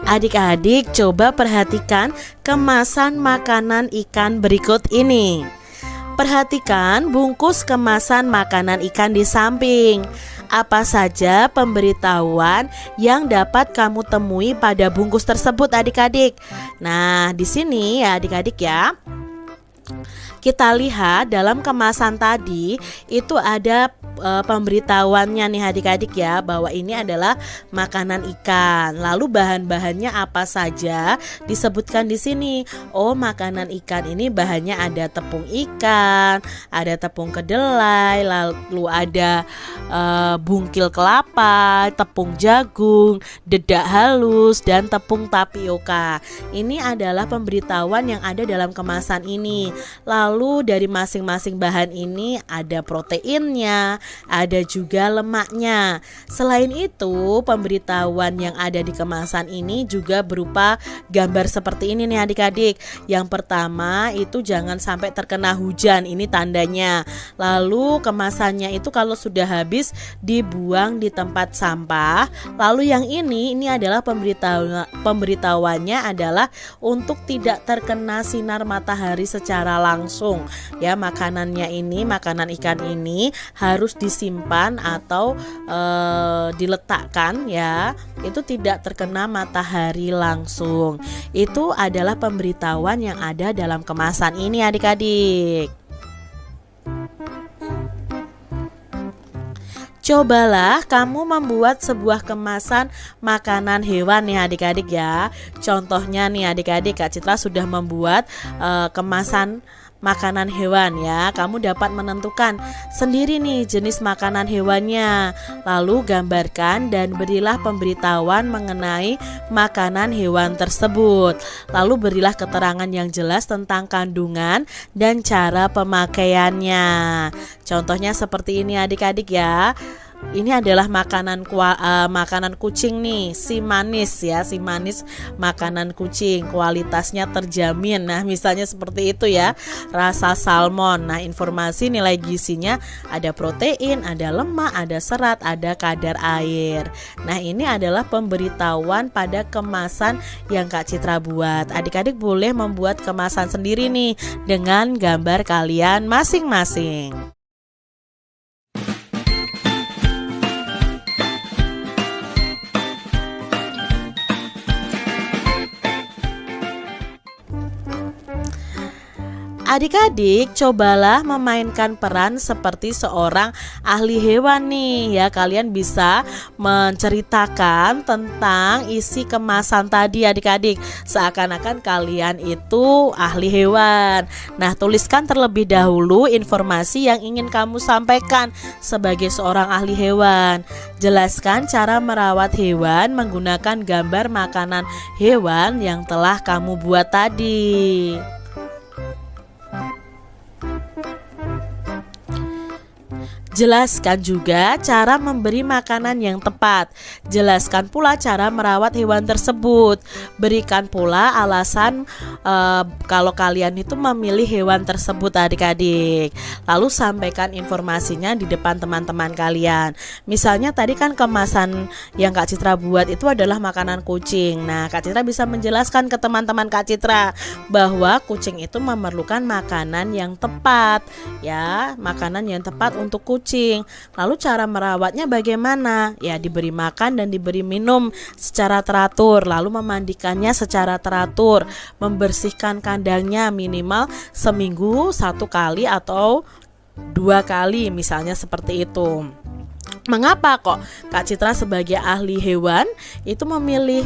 Adik-adik coba perhatikan kemasan makanan ikan berikut ini. Perhatikan bungkus kemasan makanan ikan di samping. Apa saja pemberitahuan yang dapat kamu temui pada bungkus tersebut adik-adik? Nah, di sini ya adik-adik ya. Kita lihat dalam kemasan tadi itu ada pemberitahuannya nih adik-adik ya, bahwa ini adalah makanan ikan. Lalu bahan-bahannya apa saja disebutkan di sini. Oh, makanan ikan ini bahannya ada tepung ikan, ada tepung kedelai, lalu ada bungkil kelapa, tepung jagung, dedak halus, dan tepung tapioka. Ini adalah pemberitahuan yang ada dalam kemasan ini. Lalu dari masing-masing bahan ini ada proteinnya, ada juga lemaknya. Selain itu, pemberitahuan yang ada di kemasan ini juga berupa gambar seperti ini nih adik-adik. Yang pertama itu jangan sampai terkena hujan, ini tandanya. Lalu kemasannya itu kalau sudah habis dibuang di tempat sampah. Lalu yang ini adalah pemberitahuannya adalah untuk tidak terkena sinar matahari secara langsung. Ya, makanannya ini, makanan ikan ini harus disimpan atau diletakkan ya, itu tidak terkena matahari langsung. Itu adalah pemberitahuan yang ada dalam kemasan ini adik-adik. Cobalah kamu membuat sebuah kemasan makanan hewan nih adik-adik ya. Contohnya nih adik-adik, Kak Citra sudah membuat kemasan makanan hewan ya. Kamu dapat menentukan sendiri nih jenis makanan hewannya. Lalu gambarkan dan berilah pemberitahuan mengenai makanan hewan tersebut. Lalu berilah keterangan yang jelas tentang kandungan dan cara pemakaiannya. Contohnya seperti ini adik-adik ya. Ini adalah makanan kucing nih, si manis ya, si manis makanan kucing, kualitasnya terjamin. Nah, misalnya seperti itu ya, rasa salmon. Nah, informasi nilai gizinya ada protein, ada lemak, ada serat, ada kadar air. Nah, ini adalah pemberitahuan pada kemasan yang Kak Citra buat. Adik-adik boleh membuat kemasan sendiri nih dengan gambar kalian masing-masing. Adik-adik cobalah memainkan peran seperti seorang ahli hewan nih ya. Kalian bisa menceritakan tentang isi kemasan tadi adik-adik, seakan-akan kalian itu ahli hewan. Nah, tuliskan terlebih dahulu informasi yang ingin kamu sampaikan sebagai seorang ahli hewan. Jelaskan cara merawat hewan menggunakan gambar makanan hewan yang telah kamu buat tadi. Jelaskan juga cara memberi makanan yang tepat. Jelaskan pula cara merawat hewan tersebut. Berikan pula alasan kalau kalian itu memilih hewan tersebut adik-adik. Lalu sampaikan informasinya di depan teman-teman kalian. Misalnya tadi kan kemasan yang Kak Citra buat itu adalah makanan kucing. Nah, Kak Citra bisa menjelaskan ke teman-teman Kak Citra bahwa kucing itu memerlukan makanan yang tepat ya, makanan yang tepat untuk kucing. Lalu cara merawatnya bagaimana? Ya, diberi makan dan diberi minum secara teratur, lalu memandikannya secara teratur, membersihkan kandangnya minimal seminggu 1 kali atau 2 kali, misalnya seperti itu. Mengapa kok Kak Citra sebagai ahli hewan itu memilih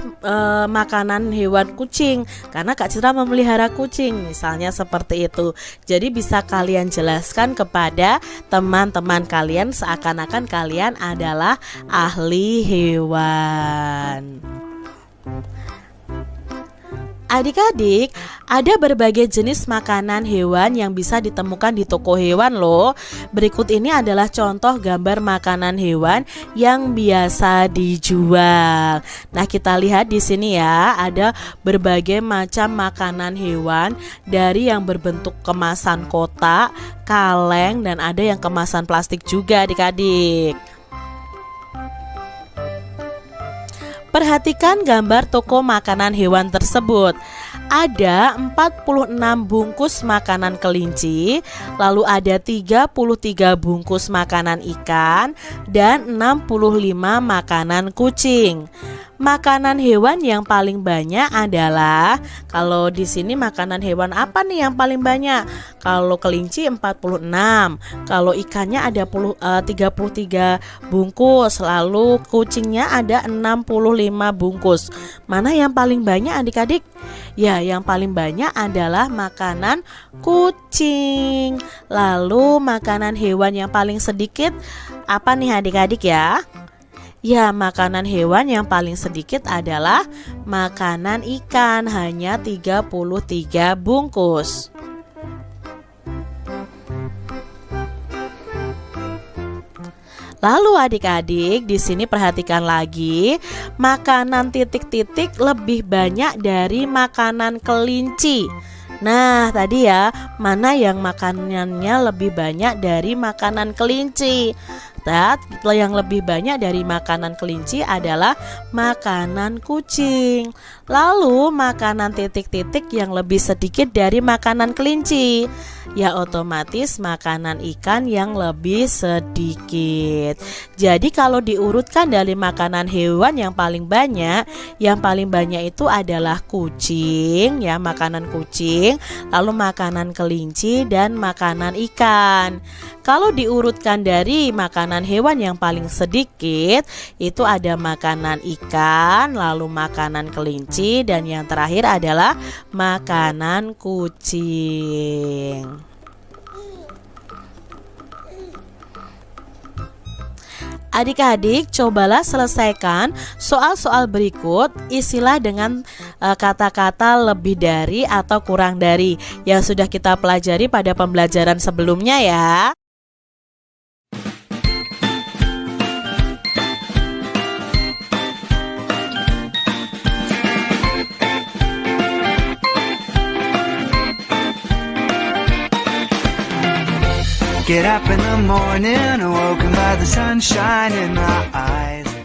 makanan hewan kucing? Karena Kak Citra memelihara kucing, misalnya seperti itu. Jadi bisa kalian jelaskan kepada teman-teman kalian seakan-akan kalian adalah ahli hewan. Adik-adik, ada berbagai jenis makanan hewan yang bisa ditemukan di toko hewan loh. Berikut ini adalah contoh gambar makanan hewan yang biasa dijual. Nah, kita lihat di sini ya, ada berbagai macam makanan hewan dari yang berbentuk kemasan kotak, kaleng, dan ada yang kemasan plastik juga adik-adik. Perhatikan gambar toko makanan hewan tersebut. Ada 46 bungkus makanan kelinci, lalu ada 33 bungkus makanan ikan, dan 65 makanan kucing. Makanan hewan yang paling banyak adalah, kalau di sini makanan hewan apa nih yang paling banyak? Kalau kelinci 46, kalau ikannya ada 33 bungkus, lalu kucingnya ada 65 bungkus. Mana yang paling banyak adik-adik? Ya, yang paling banyak adalah makanan kucing. Lalu makanan hewan yang paling sedikit apa nih adik-adik ya? Ya, makanan hewan yang paling sedikit adalah makanan ikan, hanya 33 bungkus. Lalu adik-adik, di sini perhatikan lagi, makanan titik-titik lebih banyak dari makanan kelinci. Nah, tadi ya, mana yang makanannya lebih banyak dari makanan kelinci? Yang lebih banyak dari makanan kelinci adalah makanan kucing. Lalu makanan titik-titik yang lebih sedikit dari makanan kelinci, ya otomatis makanan ikan yang lebih sedikit. Jadi kalau diurutkan dari makanan hewan yang paling banyak itu adalah kucing, ya makanan kucing, lalu makanan kelinci dan makanan ikan. Kalau diurutkan dari makanan hewan yang paling sedikit, itu ada makanan ikan, lalu makanan kelinci, dan yang terakhir adalah makanan kucing. Adik-adik, cobalah selesaikan soal-soal berikut. Isilah dengan kata-kata lebih dari atau kurang dari yang sudah kita pelajari pada pembelajaran sebelumnya ya. Get up in the morning, awoken by the sunshine in my eyes.